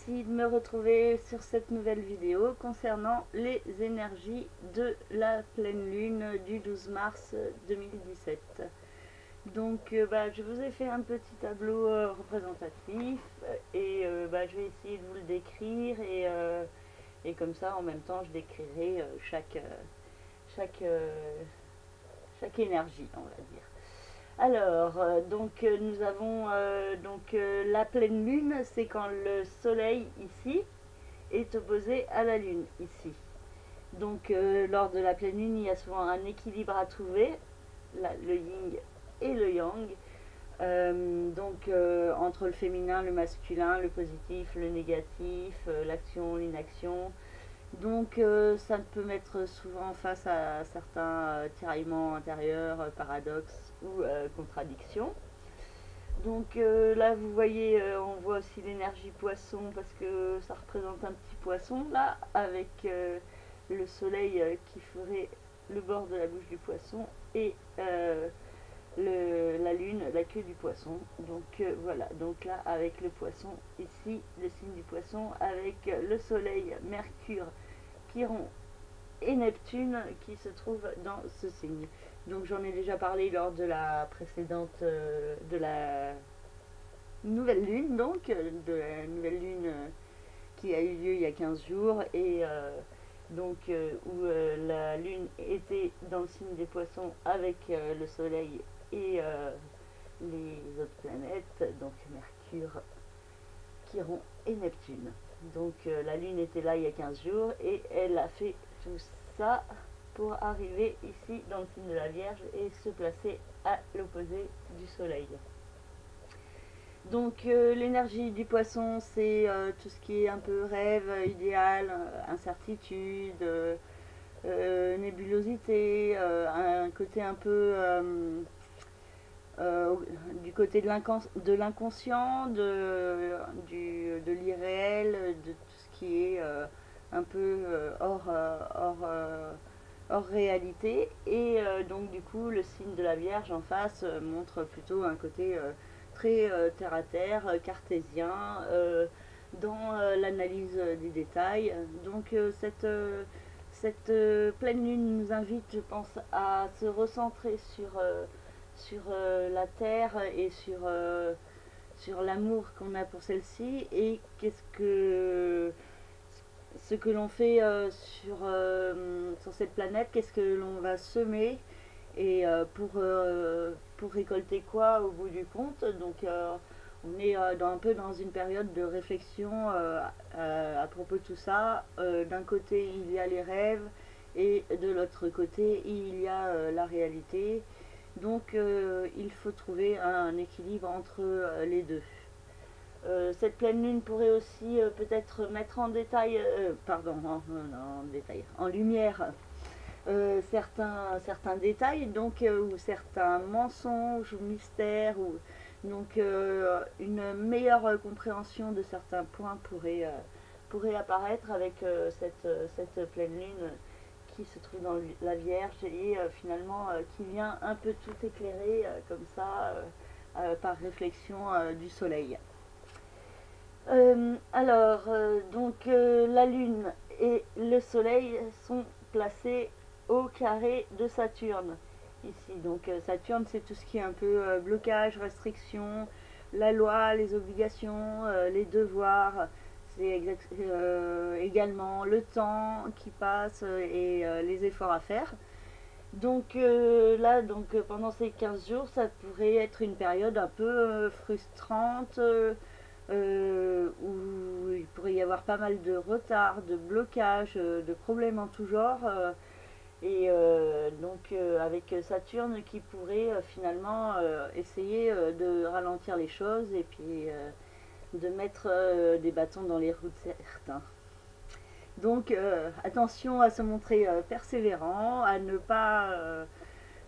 merci de me retrouver sur cette nouvelle vidéo concernant les énergies de la pleine lune du 12 mars 2017. Donc je vous ai fait un petit tableau représentatif et je vais essayer de vous le décrire et comme ça en même temps je décrirai chaque, chaque énergie, on va dire. Alors, nous avons la pleine lune, c'est quand le soleil ici est opposé à la lune ici. Donc lors de la pleine lune, il y a souvent un équilibre à trouver, le yin et le yang. Entre le féminin, le masculin, le positif, le négatif, l'action, l'inaction. Donc ça peut mettre souvent face à certains tiraillements intérieurs, paradoxes ou contradictions. Donc là vous voyez, on voit aussi l'énergie poisson parce que ça représente un petit poisson là avec le soleil qui ferait le bord de la bouche du poisson et la lune, la queue du poisson. Donc voilà, donc là avec le poisson ici, le signe du poisson avec le soleil, Mercure, Chiron et Neptune qui se trouvent dans ce signe. Donc j'en ai déjà parlé lors de la précédente, de la nouvelle lune, qui a eu lieu il y a 15 jours et où la lune était dans le signe des poissons avec le soleil et les autres planètes, donc Mercure, Chiron et Neptune. Donc la lune était là il y a 15 jours et elle a fait tout ça pour arriver ici dans le signe de la Vierge et se placer à l'opposé du soleil. Donc l'énergie du poisson, c'est tout ce qui est un peu rêve, idéal, incertitude, nébulosité, un côté un peu du côté de l'inconscient, de l'irréel, de tout ce qui est un peu hors réalité. Et donc du coup, le signe de la Vierge en face montre plutôt un côté très terre à terre, cartésien, dans l'analyse des détails. Donc cette pleine lune nous invite, je pense, à se recentrer sur la terre et sur l'amour qu'on a pour celle-ci et ce que l'on fait sur cette planète, qu'est-ce que l'on va semer et pour récolter quoi au bout du compte. Donc on est un peu dans une période de réflexion à propos de tout ça. D'un côté il y a les rêves et de l'autre côté il y a la réalité. Donc il faut trouver un équilibre entre les deux. Cette pleine lune pourrait aussi peut-être mettre en détail, en lumière certains détails, donc ou certains mensonges ou mystères, donc une meilleure compréhension de certains points pourrait apparaître avec cette pleine lune qui se trouve dans la Vierge et finalement qui vient un peu tout éclairer comme ça par réflexion du soleil. La lune et le soleil sont placés au carré de Saturne ici. Donc Saturne, c'est tout ce qui est un peu blocage, restriction, la loi, les obligations, les devoirs. C'est également le temps qui passe et les efforts à faire. Donc pendant ces 15 jours, ça pourrait être une période un peu frustrante, où il pourrait y avoir pas mal de retard, de blocage, de problèmes en tout genre. Avec Saturne qui pourrait finalement essayer de ralentir les choses et puis de mettre des bâtons dans les roues de certains. Donc attention à se montrer persévérant, à ne pas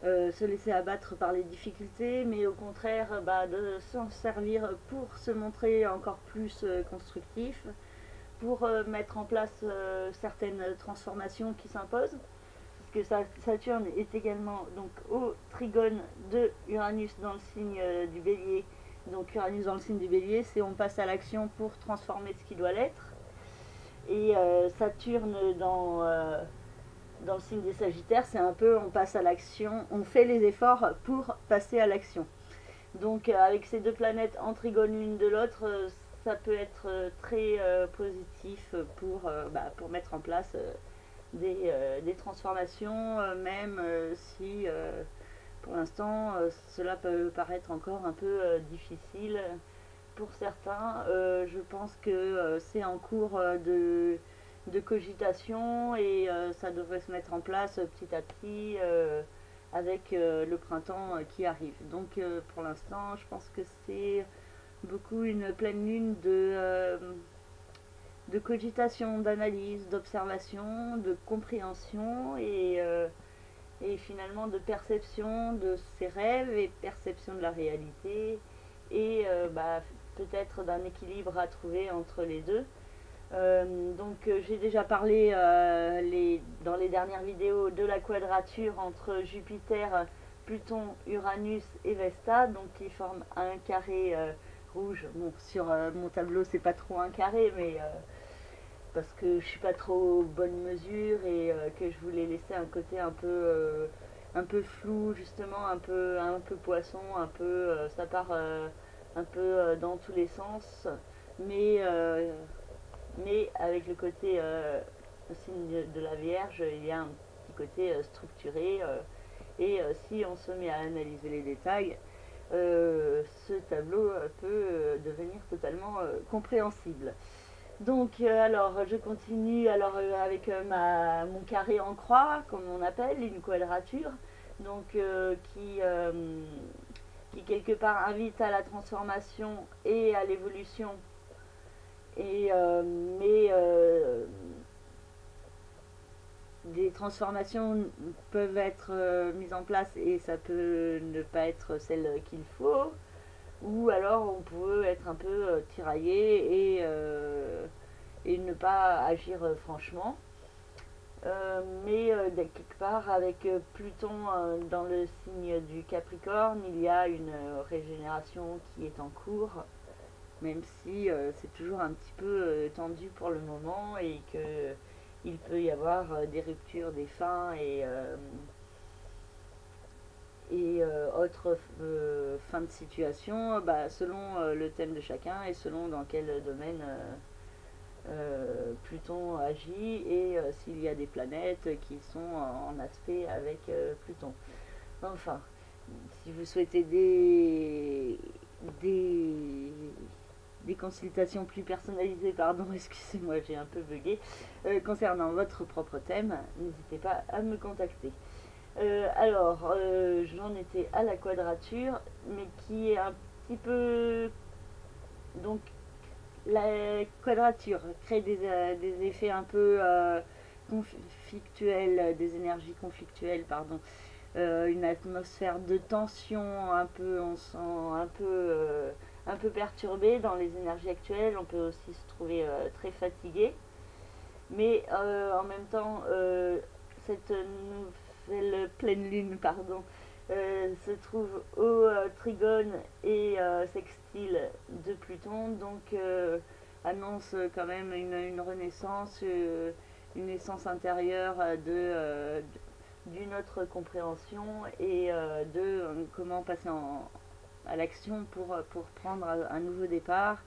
se laisser abattre par les difficultés, mais au contraire de s'en servir pour se montrer encore plus constructif, pour mettre en place certaines transformations qui s'imposent. Parce que Saturne est également donc au trigone de Uranus dans le signe du Bélier, Donc Uranus dans le signe du Bélier, c'est on passe à l'action pour transformer ce qui doit l'être. Et Saturne dans le signe des Sagittaires, c'est un peu on passe à l'action, on fait les efforts pour passer à l'action. Donc avec ces deux planètes en trigone l'une de l'autre, ça peut être très positif pour mettre en place des transformations, même si pour l'instant cela peut paraître encore un peu difficile pour certains. Je pense que c'est en cours de cogitation et ça devrait se mettre en place petit à petit avec le printemps qui arrive. Donc pour l'instant, je pense que c'est beaucoup une pleine lune de cogitation, d'analyse, d'observation, de compréhension et finalement de perception de ses rêves et perception de la réalité et peut-être d'un équilibre à trouver entre les deux. J'ai déjà parlé dans les dernières vidéos de la quadrature entre Jupiter, Pluton, Uranus et Vesta, donc qui forment un carré rouge. Bon, sur mon tableau c'est pas trop un carré, mais parce que je suis pas trop bonne mesure et que je voulais laisser un côté un peu flou, justement un peu poisson, un peu ça part un peu dans tous les sens, mais avec le côté signe de la Vierge, il y a un petit côté structuré et si on se met à analyser les détails, ce tableau peut devenir totalement compréhensible. Donc alors je continue avec mon carré en croix, comme on appelle, une quadrature, donc qui quelque part invite à la transformation et à l'évolution. Et des transformations peuvent être mises en place et ça peut ne pas être celle qu'il faut, ou alors on peut être un peu tiraillé et ne pas agir franchement. Mais quelque part avec Pluton dans le signe du Capricorne, il y a une régénération qui est en cours, même si c'est toujours un petit peu tendu pour le moment et que il peut y avoir des ruptures, des fins et autres fins de situation selon le thème de chacun et selon dans quel domaine Pluton agit et s'il y a des planètes qui sont en aspect avec Pluton. Enfin, si vous souhaitez des consultations plus personnalisées, pardon, excusez-moi, j'ai un peu bugué, concernant votre propre thème, n'hésitez pas à me contacter. J'en étais à la quadrature, mais qui est un petit peu... Donc, la quadrature crée des effets un peu conflictuels, des énergies conflictuelles, pardon. Une atmosphère de tension, on sent un peu perturbé dans les énergies actuelles. On peut aussi se trouver très fatigué. Mais en même temps, cette nouvelle pleine lune, pardon, se trouve au trigone et sextile de Pluton, donc annonce quand même une renaissance, une essence intérieure d'une autre compréhension et de comment passer à l'action pour prendre un nouveau départ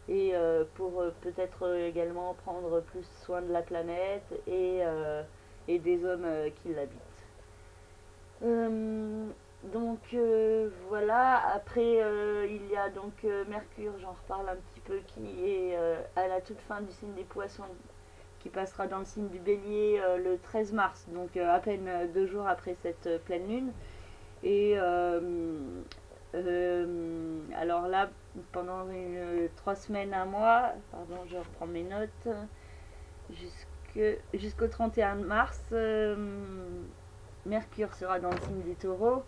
et pour peut-être également prendre plus soin de la planète et des hommes qui l'habitent. Voilà, après il y a donc Mercure, j'en reparle un petit peu, qui est à la toute fin du signe des Poissons, qui passera dans le signe du Bélier le 13 mars, donc à peine 2 jours après cette pleine lune. Et alors là, pendant 3 semaines, un mois, pardon, je reprends mes notes, jusqu'au 31 mars, Mercure sera dans le signe du Taureau,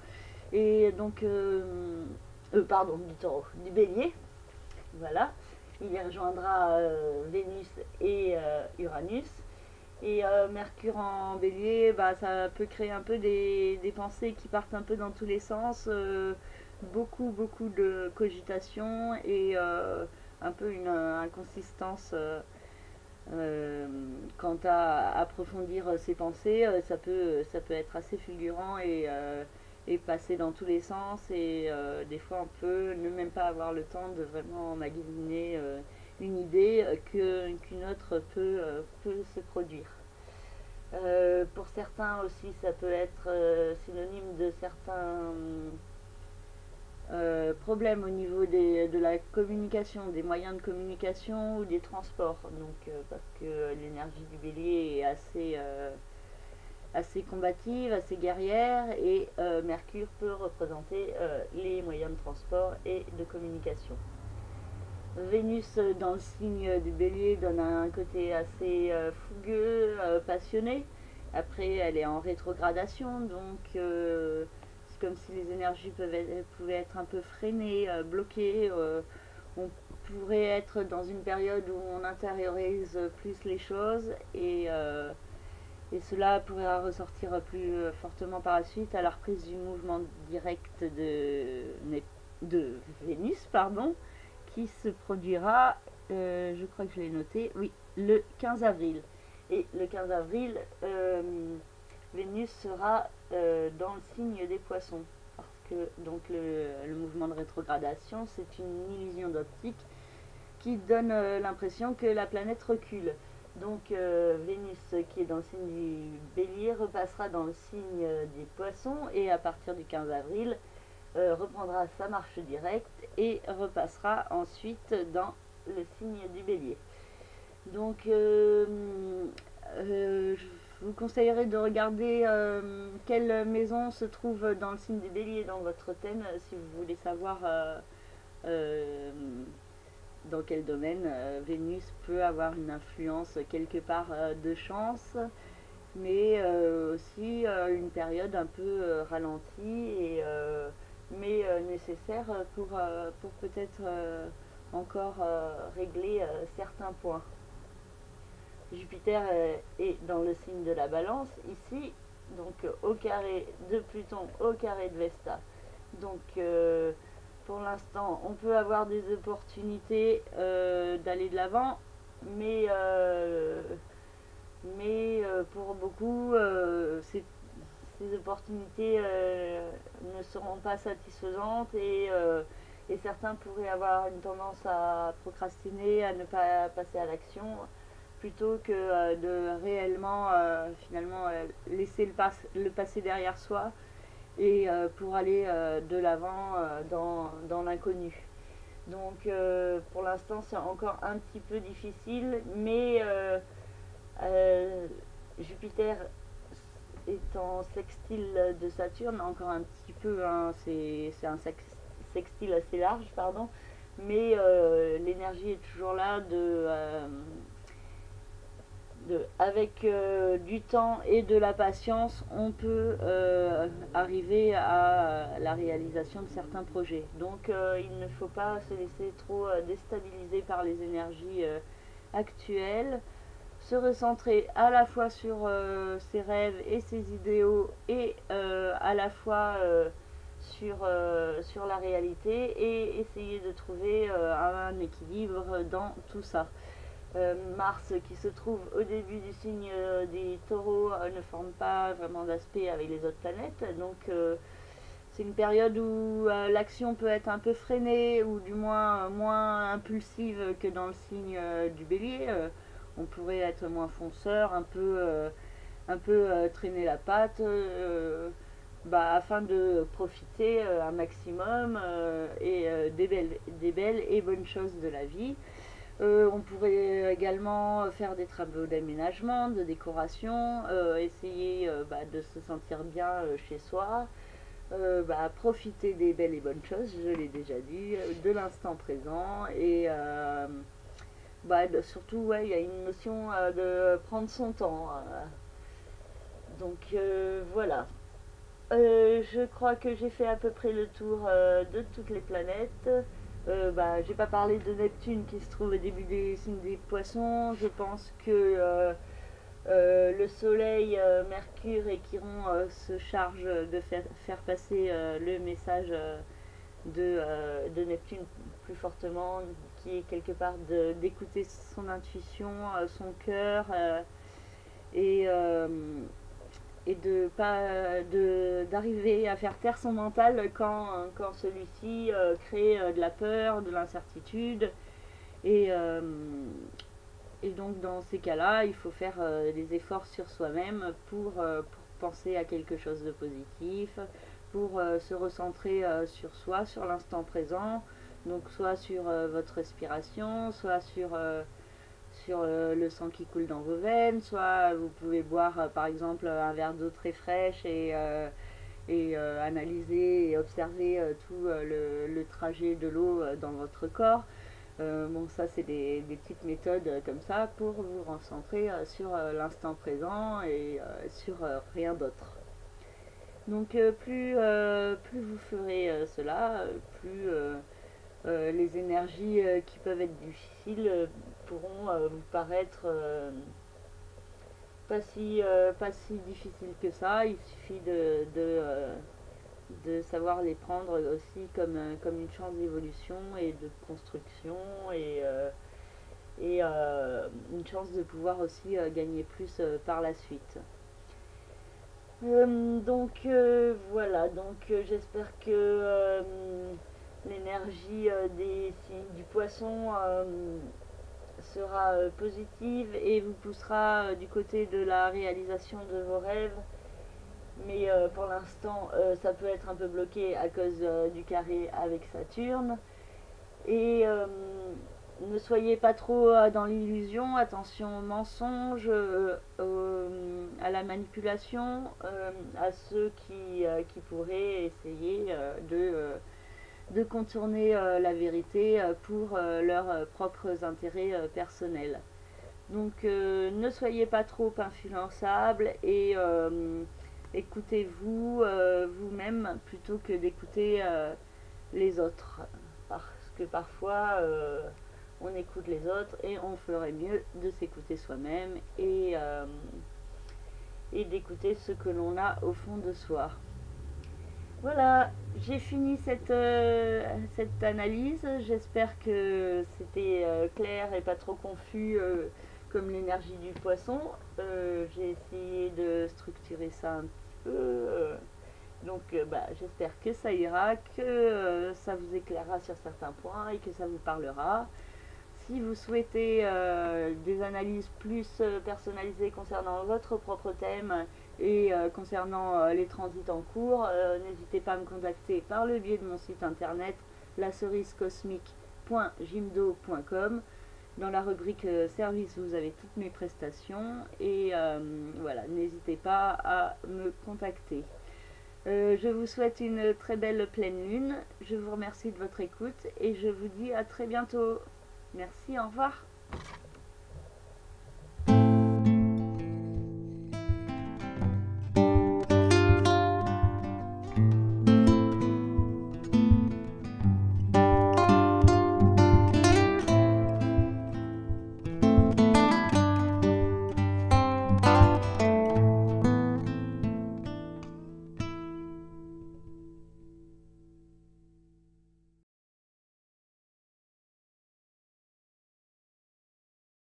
et donc, du Taureau, du Bélier, voilà. Il y rejoindra Vénus et Uranus. Et Mercure en Bélier, ça peut créer un peu des pensées qui partent un peu dans tous les sens, beaucoup de cogitation et un peu une inconsistance quant à approfondir ses pensées. Ça peut être assez fulgurant et passer dans tous les sens et des fois on peut ne même pas avoir le temps de vraiment magasiner une idée qu'une autre peut se produire. Pour certains aussi, ça peut être synonyme de certains problèmes au niveau de la communication, des moyens de communication ou des transports. Donc, parce que l'énergie du bélier est assez combative, assez guerrière, et Mercure peut représenter les moyens de transport et de communication. Vénus dans le signe du bélier donne un côté assez fougueux, passionné. Après, elle est en rétrogradation, donc c'est comme si les énergies pouvaient être un peu freinées, bloquées. On pourrait être dans une période où on intériorise plus les choses et cela pourrait ressortir plus fortement par la suite à la reprise du mouvement direct de Vénus, pardon, qui se produira, je crois que je l'ai noté, oui, le 15 avril. Et le 15 avril, Vénus sera dans le signe des poissons. Parce que donc le mouvement de rétrogradation, c'est une illusion d'optique qui donne l'impression que la planète recule. Donc Vénus, qui est dans le signe du bélier, repassera dans le signe des poissons et à partir du 15 avril, reprendra sa marche directe et repassera ensuite dans le signe du bélier. Donc je vous conseillerais de regarder quelle maison se trouve dans le signe du bélier dans votre thème si vous voulez savoir dans quel domaine Vénus peut avoir une influence quelque part de chance, mais aussi une période un peu ralentie mais nécessaire pour peut-être encore régler certains points. Jupiter est dans le signe de la balance ici, donc au carré de Pluton, au carré de Vesta. Donc pour l'instant on peut avoir des opportunités d'aller de l'avant, mais pour beaucoup ces opportunités ne seront pas satisfaisantes et certains pourraient avoir une tendance à procrastiner, à ne pas passer à l'action plutôt que de réellement finalement laisser le passé derrière soi et pour aller de l'avant dans l'inconnu. Donc pour l'instant c'est encore un petit peu difficile, mais Jupiter est en sextile de Saturne, encore un petit peu, hein, c'est un sextile assez large, pardon, mais l'énergie est toujours là avec du temps et de la patience, on peut arriver à la réalisation de certains projets. Donc il ne faut pas se laisser trop déstabiliser par les énergies actuelles, se recentrer à la fois sur ses rêves et ses idéaux et à la fois sur la réalité et essayer de trouver un équilibre dans tout ça. Mars qui se trouve au début du signe des taureaux ne forme pas vraiment d'aspect avec les autres planètes, donc c'est une période où l'action peut être un peu freinée ou du moins moins impulsive que dans le signe du bélier. On pourrait être moins fonceur, un peu traîner la patte afin de profiter un maximum des belles et bonnes choses de la vie. On pourrait également faire des travaux d'aménagement, de décoration, essayer de se sentir bien chez soi, profiter des belles et bonnes choses, je l'ai déjà dit, de l'instant présent et surtout ouais, il y a une notion de prendre son temps. Donc voilà. Je crois que j'ai fait à peu près le tour de toutes les planètes. J'ai pas parlé de Neptune qui se trouve au début des signes des poissons. Je pense que le soleil, Mercure et Chiron se chargent de faire passer le message de Neptune plus fortement, qui est quelque part d'écouter son intuition, son cœur, et, et de pas d'arriver à faire taire son mental quand celui-ci crée de la peur, de l'incertitude. Et, et donc dans ces cas-là, il faut faire des efforts sur soi-même pour penser à quelque chose de positif, pour se recentrer sur soi, sur l'instant présent, donc soit sur votre respiration, soit sur le sang qui coule dans vos veines, soit vous pouvez boire par exemple un verre d'eau très fraîche et analyser et observer tout le trajet de l'eau dans votre corps. Bon, ça c'est des petites méthodes comme ça pour vous recentrer sur l'instant présent et sur rien d'autre. Donc plus vous ferez cela, plus les énergies qui peuvent être difficiles pourront vous paraître pas si difficiles que ça. Il suffit de savoir les prendre aussi comme une chance d'évolution et de construction et une chance de pouvoir aussi gagner plus par la suite. Voilà, j'espère que l'énergie des signes du poisson sera positive et vous poussera du côté de la réalisation de vos rêves. Mais pour l'instant, ça peut être un peu bloqué à cause du carré avec Saturne. Et ne soyez pas trop dans l'illusion, attention au mensonge, à la manipulation, à ceux qui pourraient essayer de contourner la vérité pour leurs propres intérêts personnels. Donc ne soyez pas trop influençable et écoutez-vous vous-même plutôt que d'écouter les autres. Parce que parfois on écoute les autres et on ferait mieux de s'écouter soi-même et d'écouter ce que l'on a au fond de soi. Voilà, j'ai fini cette analyse. J'espère que c'était clair et pas trop confus comme l'énergie du poisson. J'ai essayé de structurer ça un petit peu. J'espère que ça ira, que ça vous éclairera sur certains points et que ça vous parlera. Si vous souhaitez des analyses plus personnalisées concernant votre propre thème et concernant les transits en cours, n'hésitez pas à me contacter par le biais de mon site internet lacerisecosmique.jimdo.com. Dans la rubrique service, vous avez toutes mes prestations et voilà, n'hésitez pas à me contacter. Je vous souhaite une très belle pleine lune. Je vous remercie de votre écoute et je vous dis à très bientôt. Merci, au revoir.